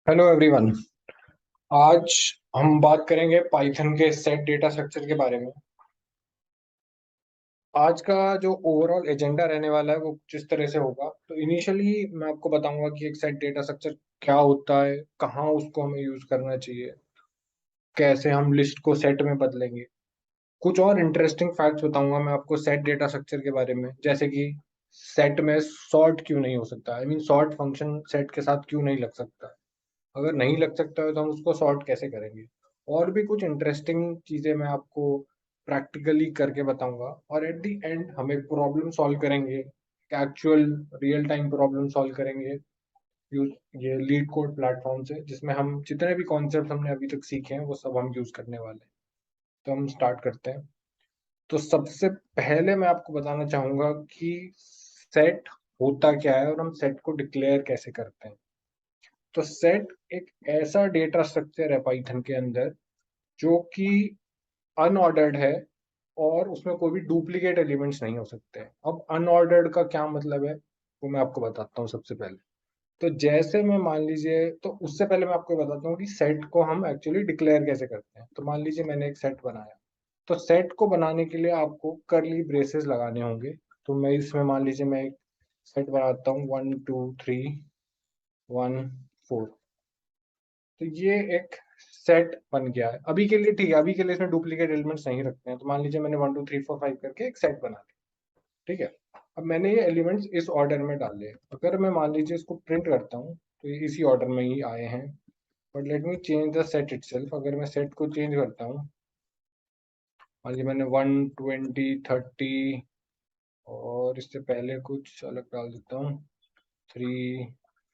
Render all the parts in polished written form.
Hello everyone. आज हम बात करेंगे पाइथन के सेट डेटा स्ट्रक्चर के बारे में। आज का जो ओवरऑल एजेंडा रहने वाला है वो कुछ इस तरह से होगा। तो इनिशियली मैं आपको बताऊंगा कि एक सेट डेटा स्ट्रक्चर क्या होता है, कहाँ उसको हमें यूज करना चाहिए, कैसे हम लिस्ट को सेट में बदलेंगे। कुछ और इंटरेस्टिंग फैक्ट्स बताऊंगा मैं आपको सेट डेटा स्ट्रक्चर के बारे में, जैसे कि सेट में सॉर्ट क्यों नहीं हो सकता, I mean sort function set के साथ क्यों नहीं लग सकता। अगर नहीं लग सकता है तो हम उसको सॉर्ट कैसे करेंगे। और भी कुछ इंटरेस्टिंग चीजें मैं आपको प्रैक्टिकली करके बताऊंगा, और एट द एंड हम एक प्रॉब्लम सॉल्व करेंगे, actual real time problem solve करेंगे यूज ये लीड कोड प्लेटफॉर्म से, जिसमें हम जितने भी कॉन्सेप्ट हमने अभी तक सीखे हैं वो सब हम यूज करने वाले हैं। तो हम स्टार्ट करते हैं। तो सबसे पहले मैं आपको बताना चाहूंगा कि सेट होता क्या है और हम सेट को डिक्लेयर कैसे करते हैं। तो सेट एक ऐसा डेटा स्ट्रक्चर है पाइथन के अंदर जो कि अनऑर्डर्ड है, और उसमें कोई भी डुप्लीकेट एलिमेंट्स नहीं हो सकते हैं। अब अनऑर्डर्ड का क्या मतलब है वो मैं आपको बताता हूँ सबसे पहले। तो जैसे मैं मान लीजिए, तो उससे पहले मैं आपको बताता हूँ कि सेट को हम एक्चुअली डिक्लेयर कैसे करते हैं। तो मान लीजिए मैंने एक सेट बनाया। तो सेट को बनाने के लिए आपको करली ब्रेसेस लगाने होंगे। तो मैं इसमें मान लीजिए मैं एक सेट बनाता हूँ 1 2 3 1 4। तो ये एक सेट बन गया है अभी के लिए, ठीक है। अभी के लिए इसमें डुप्लीकेट एलिमेंट्स नहीं रखते हैं। तो मान लीजिए मैंने 1 2 3 4 5 करके एक सेट बना दिया, ठीक है। अब मैंने ये एलिमेंट्स इस ऑर्डर में डाले। अगर मैं मान लीजिए इसको प्रिंट करता हूँ तो ये इसी ऑर्डर में ही आए हैं। But let me change the set itself. अगर मैं सेट को चेंज करता हूँ, मान लीजिए मैंने 1 20 30 और इससे पहले कुछ अलग डाल देता हूँ, 3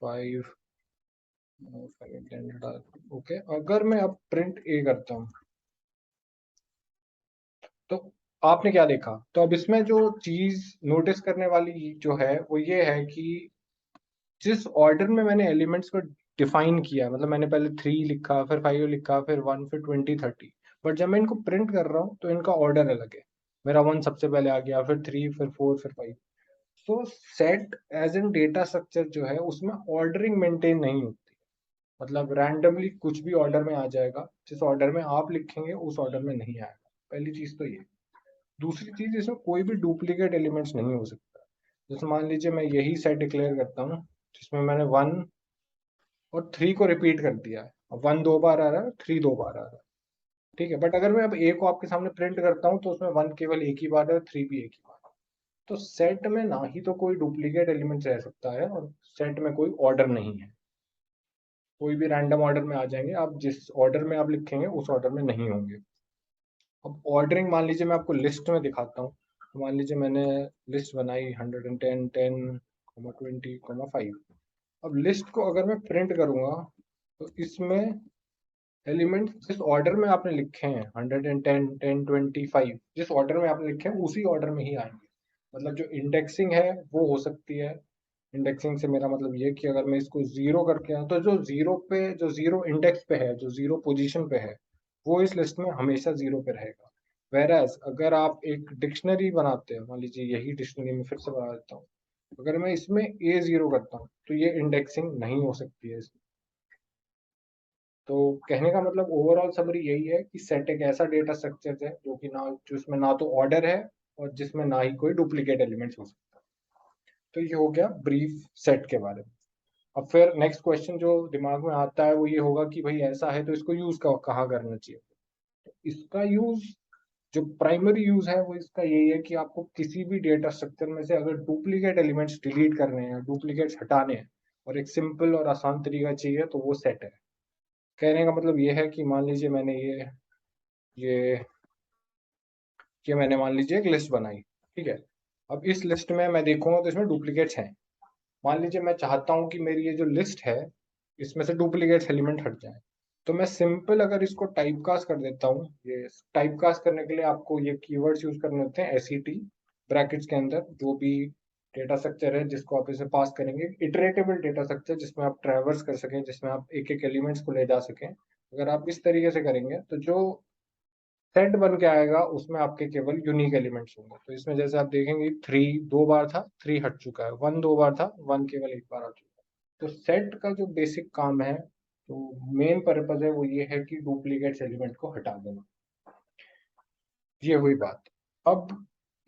5 5 ओके। अगर मैं अब प्रिंट ए करता हूँ तो आपने क्या देखा। तो अब इसमें जो चीज नोटिस करने वाली जो है वो ये है कि जिस ऑर्डर में मैंने एलिमेंट्स को डिफाइन किया, मतलब मैंने पहले 3 लिखा, फिर 5 लिखा, फिर 1, फिर 20 30, बट जब मैं इनको प्रिंट कर रहा हूँ तो इनका ऑर्डर अलग है। मेरा 1 सबसे पहले आ गया, फिर 3, फिर 4, फिर 5। तो set as an data structure जो है उसमें ऑर्डरिंग मेंटेन नहीं होती। मतलब रैंडमली कुछ भी ऑर्डर में आ जाएगा, जिस ऑर्डर में आप लिखेंगे उस ऑर्डर में नहीं आएगा। पहली चीज तो ये। दूसरी चीज, इसमें कोई भी डुप्लीकेट एलिमेंट्स नहीं हो सकता। जैसे मान लीजिए मैं यही सेट डिक्लेयर करता हूँ जिसमें मैंने 1 और 3 को रिपीट कर दिया है। अब 1 2 बार आ रहा है, 3 2 बार आ रहा है, ठीक है। बट अगर मैं अब ए को आपके सामने प्रिंट करता हूँ तो उसमें 1 केवल एक ही बार है, 3 भी एक ही बार है। तो सेट में ना ही तो कोई डुप्लीकेट एलिमेंट रह सकता है, और सेट में कोई ऑर्डर नहीं है। कोई भी रैंडम ऑर्डर में आ जाएंगे, आप जिस ऑर्डर में आप लिखेंगे उस ऑर्डर में नहीं होंगे। अब ऑर्डरिंग मान लीजिए मैं आपको लिस्ट में दिखाता हूँ। तो मान लीजिए मैंने लिस्ट बनाई 110 10 20 5। अब लिस्ट को अगर मैं प्रिंट करूंगा तो इसमें एलिमेंट जिस ऑर्डर में आपने लिखे हैं 110 10 20 5, जिस ऑर्डर में आपने लिखे हैं उसी ऑर्डर में ही आएंगे। मतलब जो इंडेक्सिंग है वो हो सकती है। इंडेक्सिंग से मेरा मतलब ये कि अगर मैं इसको जीरो करके आऊँ तो जो जीरो इंडेक्स पे है, जो जीरो पोजीशन पे है, वो इस लिस्ट में हमेशा जीरो पे रहेगा। वेरएज अगर आप एक डिक्शनरी बनाते हैं, मान लीजिए यही डिक्शनरी में फिर से बना देता हूँ, अगर मैं इसमें A0 करता हूँ तो ये इंडेक्सिंग नहीं हो सकती है इसमें। तो कहने का मतलब ओवरऑल समरी यही है कि सेट एक ऐसा डेटा स्ट्रक्चर है जो कि ना, जिसमें ना तो ऑर्डर है और जिसमें ना ही कोई डुप्लीकेट एलिमेंट्स हो सकता है। तो ये हो गया ब्रीफ सेट के बारे में। अब फिर नेक्स्ट क्वेश्चन जो दिमाग में आता है वो ये होगा कि भाई ऐसा है तो इसको यूज कहाँ करना चाहिए। तो इसका यूज, जो प्राइमरी यूज है वो इसका यही है कि आपको किसी भी डेटा स्ट्रक्चर में से अगर डुप्लीकेट एलिमेंट्स डिलीट करने हैं, डुप्लीकेट्स हटाने हैं, और एक सिंपल और आसान तरीका चाहिए, तो वो सेट है। कहने का मतलब ये है कि मान लीजिए मैंने ये ये मैंने मान लीजिए एक लिस्ट बनाई, ठीक है। अब इस लिस्ट में मैं देखूंगा तो इसमें डुप्लीकेट्स हैं। मान लीजिए मैं चाहता हूँ कि मेरी ये जो लिस्ट है इसमें से डुप्लीकेट एलिमेंट हट जाए। तो मैं सिंपल अगर इसको टाइपकास्ट कर देता हूँ, ये टाइपकास्ट करने के लिए आपको ये कीवर्ड्स यूज करने होते हैं, एसईटी ब्रैकेट्स के अंदर जो भी डेटा स्ट्रक्चर है जिसको आप इसे पास करेंगे, इटरेटेबल डेटा स्ट्रक्चर जिसमें आप ट्रैवर्स कर सकें, जिसमें आप एक एक एलिमेंट्स को ले जा सकें। अगर आप इस तरीके से करेंगे तो जो सेट बन के आएगा उसमें आपके केवल यूनिक एलिमेंट्स होंगे। तो इसमें जैसे आप देखेंगे 3 2 बार था, 3 हट चुका है, 1 2 बार था, 1 केवल एक बार आ चुका है। तो सेट का जो बेसिक काम है तो मेन पर्पज है वो ये है कि डुप्लीकेट्स एलिमेंट को हटा देना। ये हुई बात। अब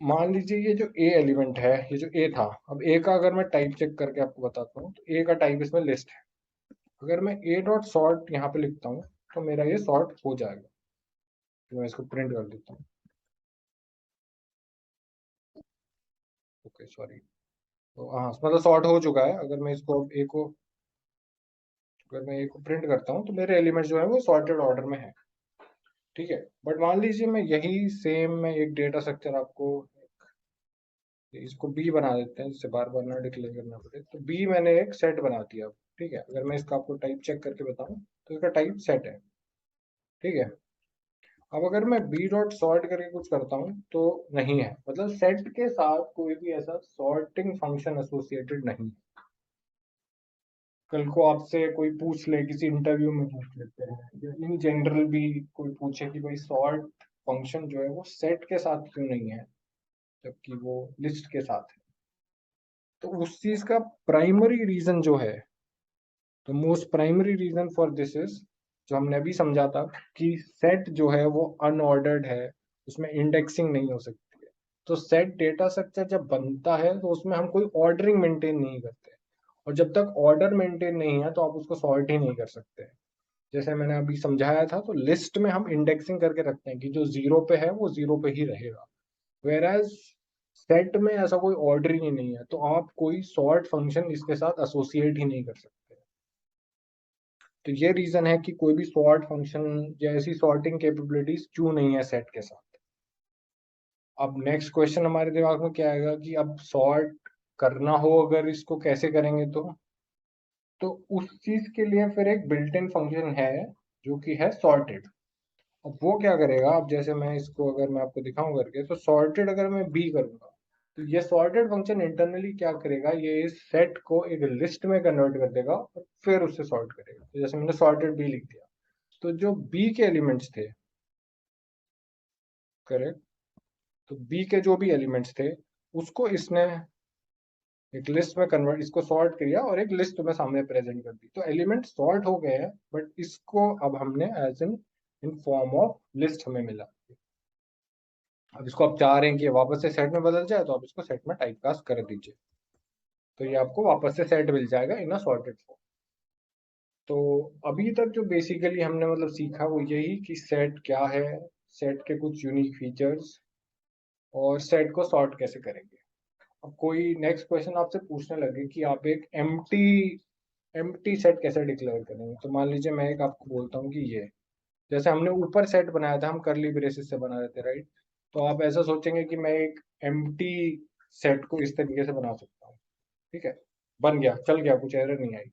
मान लीजिए ये जो ए एलिमेंट है, ये जो ए था, अब ए का अगर मैं टाइप चेक करके आपको बताता हूँ, तो ए का टाइप इसमें लिस्ट है। अगर मैं ए डॉट सॉर्ट यहाँ पे लिखता हूँ तो मेरा ये सॉर्ट हो जाएगा। तो मैं इसको प्रिंट कर देता हूँ। ओके सॉरी, तो हाँ मतलब सॉर्ट हो चुका है। अगर मैं इसको ए को अगर मैं ए को प्रिंट करता हूँ तो मेरे एलिमेंट जो है वो सॉर्टेड ऑर्डर में है। ठीक है, बट मान लीजिए मैं यही सेम मैं एक डेटा स्ट्रक्चर आपको, इसको बी बना देते हैं जिससे बार बार ना डिक्लेयर करना पड़े। तो बी मैंने एक सेट बना दिया। ठीक है, अगर मैं इसका आपको टाइप चेक करके बताऊं तो इसका टाइप सेट है। ठीक है, अब अगर मैं बी डॉट सॉर्ट करके कुछ करता हूँ तो नहीं है, मतलब सेट के साथ कोई भी ऐसा सॉर्टिंग फंक्शन एसोसिएटेड नहीं। कल को आपसे कोई पूछ ले, किसी इंटरव्यू में पूछ लेते हैं, या इन जनरल भी कोई पूछे कि भाई सॉर्ट फंक्शन जो है वो सेट के साथ क्यों नहीं है जबकि वो लिस्ट के साथ है, तो उस चीज का प्राइमरी रीजन जो है, तो most primary reason for this is, जो हमने अभी समझा था कि सेट जो है वो अनऑर्डर्ड है, उसमें इंडेक्सिंग नहीं हो सकती है। तो सेट डेटा स्ट्रक्चर जब बनता है तो उसमें हम कोई ऑर्डरिंग मेंटेन नहीं करते, और जब तक ऑर्डर मेंटेन नहीं है तो आप उसको सॉर्ट ही नहीं कर सकते। जैसे मैंने अभी समझाया था, तो लिस्ट में हम इंडेक्सिंग करके रखते हैं कि जो जीरो पे है वो जीरो पे ही रहेगा, वेराज सेट में ऐसा कोई ऑर्डरिंग ही नहीं है, तो आप कोई सॉर्ट फंक्शन इसके साथ एसोसिएट ही नहीं कर सकते। तो ये रीजन है कि कोई भी सॉर्ट फंक्शन या ऐसी सॉर्टिंग कैपेबिलिटीज क्यों नहीं है सेट के साथ। अब नेक्स्ट क्वेश्चन हमारे दिमाग में क्या आएगा कि अब सॉर्ट करना हो अगर इसको कैसे करेंगे, तो उस चीज के लिए फिर एक बिल्ट इन फंक्शन है जो कि है सॉर्टेड। अब वो क्या करेगा, अब जैसे मैं इसको अगर मैं आपको दिखाऊं करके, तो सॉर्टेड अगर मैं बी करूंगा तो ये सॉर्टेड फंक्शन इंटरनली क्या करेगा, ये इस सेट को एक लिस्ट में कन्वर्ट कर देगा और फिर उससे सॉर्ट करेगा। तो जैसे मैंने सॉर्टेड बी लिख दिया, तो जो बी के एलिमेंट्स थे, करेक्ट, तो बी के जो भी एलिमेंट्स थे उसको इसने एक लिस्ट में कन्वर्ट, इसको सॉर्ट किया और एक लिस्ट में सामने प्रेजेंट कर दी। तो एलिमेंट सॉर्ट हो गए हैं, बट इसको अब हमने as in form of list हमें मिला। अब इसको आप चाह रहे हैं कि ये वापस से सेट में बदल जाए, तो आप इसको सेट में टाइपकास्ट कर दीजिए, तो ये आपको वापस से सेट मिल जाएगा इन अ सॉर्टेड फॉर्म। तो अभी तक जो बेसिकली हमने मतलब सीखा वो यही कि सेट क्या है, सेट के कुछ यूनिक फीचर्स, और सेट को सॉर्ट कैसे करेंगे। अब कोई नेक्स्ट क्वेश्चन आपसे पूछने लगे कि आप एक एम्प्टी सेट कैसे डिक्लेयर करेंगे, तो मान लीजिए मैं एक आपको बोलता हूँ कि ये, जैसे हमने ऊपर सेट बनाया था हम करली ब्रेसेस से बना रहे थे, राइट। तो आप ऐसा सोचेंगे कि मैं एक एम्प्टी सेट को इस तरीके से बना सकता हूँ। ठीक है, बन गया, चल गया, कुछ एरर नहीं आई।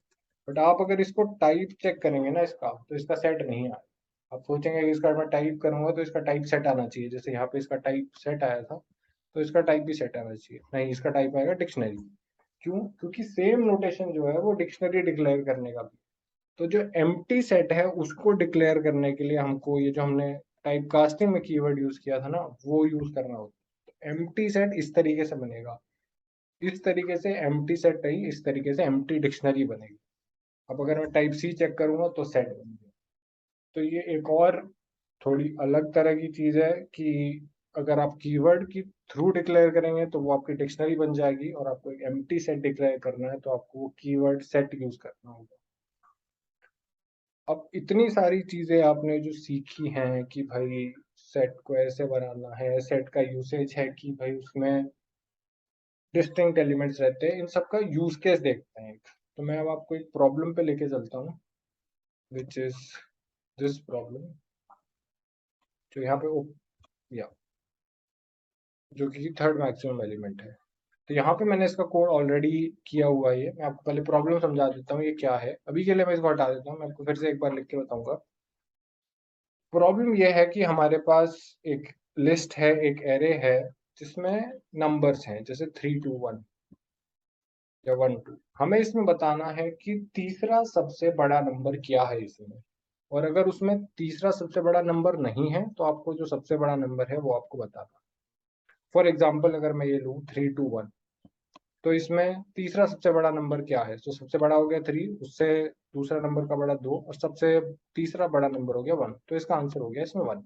बट आप अगर इसको टाइप चेक करेंगे ना इसका, तो इसका सेट नहीं आया। आप सोचेंगे कि इसका मैं टाइप करूंगा तो इसका टाइप सेट आना चाहिए, जैसे यहाँ पे इसका टाइप सेट आया था, तो इसका टाइप भी सेट आना चाहिए। नहीं, इसका टाइप आएगा डिक्शनरी। क्यों? क्योंकि सेम नोटेशन जो है वो डिक्शनरी डिक्लेयर करने का भी। तो जो एम्प्टी सेट है उसको डिक्लेयर करने के लिए हमको ये जो हमने टाइप कास्टिंग में कीवर्ड यूज किया था ना, वो यूज करना होता है। एम्प्टी सेट इस तरीके से बनेगा, इस तरीके से एम्प्टी सेट नहीं, इस तरीके से एम्प्टी डिक्शनरी बनेगी। अब अगर मैं टाइप सी चेक करूंगा तो सेट बन गया। तो ये एक और थोड़ी अलग तरह की चीज है कि अगर आप कीवर्ड की थ्रू डिक्लेयर करेंगे तो वो आपकी डिक्शनरी बन जाएगी, और आपको एक एम्प्टी सेट डिक्लेयर करना है तो आपको वो कीवर्ड सेट यूज करना होगा। अब इतनी सारी चीजें आपने जो सीखी हैं कि भाई सेट को ऐसे बनाना है, सेट का यूसेज है कि भाई उसमें डिस्टिंक्ट एलिमेंट्स रहते हैं, इन सब का यूज केस देखते हैं। तो मैं अब आपको एक प्रॉब्लम पे लेके चलता हूँ, विच इज दिस प्रॉब्लम, जो यहाँ पे या जो कि थर्ड मैक्सिमम एलिमेंट है। तो यहाँ पे मैंने इसका कोड ऑलरेडी किया हुआ है। मैं आपको पहले प्रॉब्लम समझा देता हूँ ये क्या है। अभी के लिए मैं इसको हटा देता हूँ, मैं आपको फिर से एक बार लिख के बताऊंगा। प्रॉब्लम यह है कि हमारे पास एक लिस्ट है, एक एरे है जिसमें नंबर्स हैं जैसे 3 2 1 या 1 2। हमें इसमें बताना है कि तीसरा सबसे बड़ा नंबर क्या है इसमें, और अगर उसमें तीसरा सबसे बड़ा नंबर नहीं है तो आपको जो सबसे बड़ा नंबर है वो आपको बताना। फॉर एग्जाम्पल अगर मैं ये लूँ 3 2 1, तो इसमें तीसरा सबसे बड़ा नंबर क्या है? तो सबसे बड़ा हो गया 3, उससे दूसरा नंबर का बड़ा 2 और सबसे तीसरा बड़ा नंबर हो गया 1। तो इसका आंसर हो गया इसमें 1।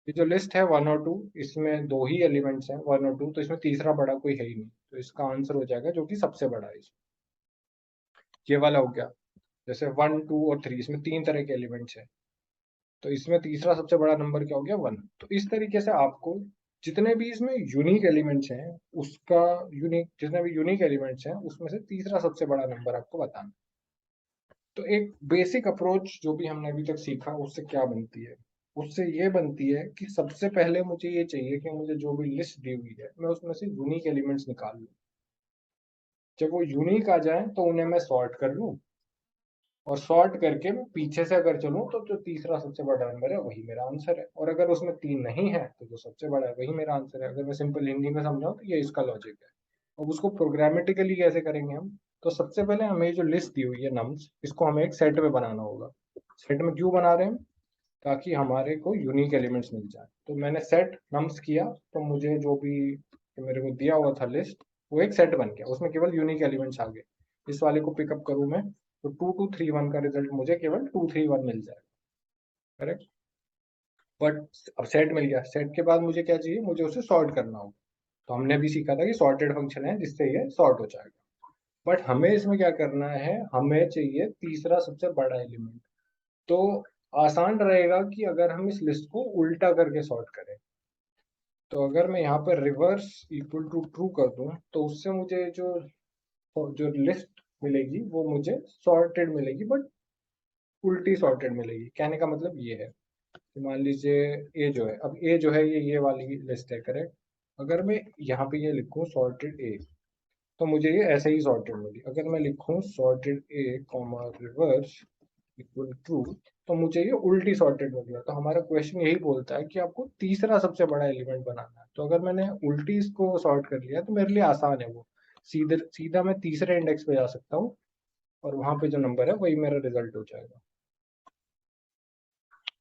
ये जो लिस्ट है 1 और 2, इसमें 2 ही एलिमेंट्स हैं 1 और 2, तो इसमें तीसरा बड़ा कोई है ही नहीं, तो इसका आंसर हो जाएगा जो कि सबसे बड़ा है। ये वाला हो गया। जैसे 1, 2 और 3, इसमें 3 तरह के एलिमेंट्स हैं, तो इसमें तीसरा सबसे बड़ा नंबर क्या हो गया? 1। तो इस तरीके से आपको जितने भी इसमें यूनिक एलिमेंट्स हैं, उसका यूनिक जितने भी यूनिक एलिमेंट्स हैं उसमें से तीसरा सबसे बड़ा नंबर आपको बताना। तो एक बेसिक अप्रोच जो भी हमने अभी तक सीखा उससे क्या बनती है? उससे ये बनती है कि सबसे पहले मुझे ये चाहिए कि मुझे जो भी लिस्ट दी हुई है मैं उसमें से यूनिक एलिमेंट्स निकाल लूँ। जब वो यूनिक आ जाए तो उन्हें मैं सॉर्ट कर लूँ, और सॉर्ट करके मैं पीछे से अगर चलूँ तो जो तीसरा सबसे बड़ा नंबर है वही मेरा आंसर है, और अगर उसमें 3 नहीं है तो जो सबसे बड़ा है वही मेरा आंसर है। अगर मैं सिंपल हिंदी में समझाऊँ तो ये इसका लॉजिक है। अब उसको प्रोग्रामेटिकली कैसे करेंगे हम? तो सबसे पहले हमें जो लिस्ट दी हुई है नम्स, इसको हमें एक सेट में बनाना होगा। सेट में क्यों बना रहे हैं? ताकि हमारे को यूनिक एलिमेंट्स मिल जाए। तो मैंने सेट नम्स किया तो मुझे जो भी मेरे को दिया हुआ था लिस्ट, वो एक सेट बन गया, उसमें केवल यूनिक एलिमेंट्स आ गए। इस वाले को पिकअप करूँ मैं तो 2231 का रिजल्ट मुझे केवल 231 मिल जाएगा। करेक्ट। बट अब सेट मिल गया, सेट के बाद मुझे क्या चाहिए? मुझे उसे सॉर्ट करना होगा। तो हमने भी सीखा था कि सॉर्टेड फंक्शन है जिससे ये सॉर्ट हो जाएगा। बट हमें इसमें क्या करना है? हमें चाहिए तीसरा सबसे बड़ा एलिमेंट। तो आसान रहेगा कि अगर हम इस लिस्ट को उल्टा करके सॉर्ट करें। तो अगर मैं यहाँ पर रिवर्स इक्वल टू ट्रू कर दूं तो उससे मुझे जो जो लिस्ट मिलेगी वो मुझे सॉर्टेड मिलेगी, बट उल्टी सॉर्टेड मिलेगी। कहने का मतलब ये है कि मान लीजिए ए जो है, अब ए जो है ये वाली लिस्ट है, करेक्ट। अगर मैं यहाँ पे ये लिखूँ सॉर्टेड ए, तो मुझे ये ऐसे ही सॉर्टेड मिली। अगर मैं लिखूँ सॉर्टेड ए कॉमा रिवर्स इक्वल ट्रू, तो मुझे ये उल्टी सॉर्टेड मिल गया। तो हमारा क्वेश्चन यही बोलता है कि आपको तीसरा सबसे बड़ा एलिमेंट बनाना है। तो अगर मैंने उल्टी इसको सॉर्ट कर लिया तो मेरे लिए आसान है, वो सीधे सीधा मैं तीसरे इंडेक्स पे जा सकता हूँ और वहां पे जो नंबर है वही मेरा रिजल्ट हो जाएगा।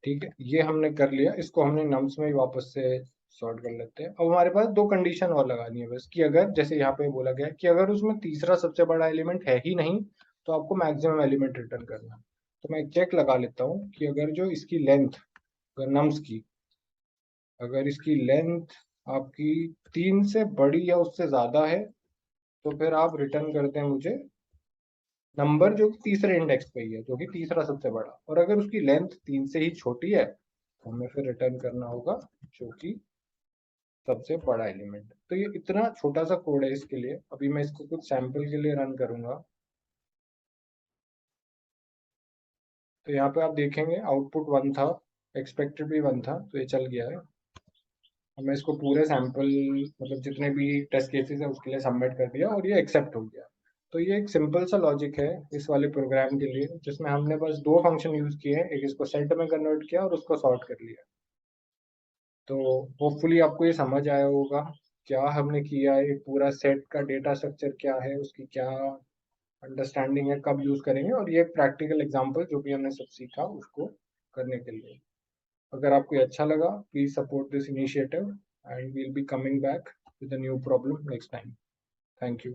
ठीक है, ये हमने कर लिया, इसको हमने नम्स में ही वापस से सॉर्ट कर लेते हैं। अब हमारे पास दो कंडीशन और लगानी है बस, कि अगर जैसे यहाँ पे बोला गया है कि अगर उसमें तीसरा सबसे बड़ा एलिमेंट है ही नहीं तो आपको मैक्सिमम एलिमेंट रिटर्न करना है। तो मैं एक चेक लगा लेता हूँ कि अगर जो इसकी लेंथ, अगर नम्स की, अगर इसकी लेंथ आपकी 3 से बड़ी या उससे ज्यादा है तो फिर आप रिटर्न करते हैं मुझे नंबर जो कि तीसरे इंडेक्स पे ही है, जो कि तीसरा सबसे बड़ा। और अगर उसकी लेंथ 3 से ही छोटी है तो हमें फिर रिटर्न करना होगा जो कि सबसे बड़ा एलिमेंट। तो ये इतना छोटा सा कोड है इसके लिए। अभी मैं इसको कुछ सैंपल के लिए रन करूंगा। तो यहाँ पे आप देखेंगे आउटपुट 1 था, एक्सपेक्टेड भी 1 था, तो ये चल गया है। अब मैं इसको पूरे सैंपल मतलब जितने भी टेस्ट केसेस है उसके लिए सबमिट कर दिया और ये एक्सेप्ट हो गया। तो ये एक सिंपल सा लॉजिक है इस वाले प्रोग्राम के लिए, जिसमें हमने बस दो फंक्शन यूज किए हैं, एक इसको सेट में कन्वर्ट किया और उसको सॉर्ट कर लिया। तो होपफुली आपको ये समझ आया होगा क्या हमने किया है, पूरा सेट का डेटा स्ट्रक्चर क्या है, उसकी क्या अंडरस्टैंडिंग है, कब यूज करेंगे, और ये प्रैक्टिकल एग्जांपल जो भी हमने सब सीखा उसको करने के लिए। अगर आपको ये अच्छा लगा please support this initiative and we'll be coming back with a new problem next time. Thank you.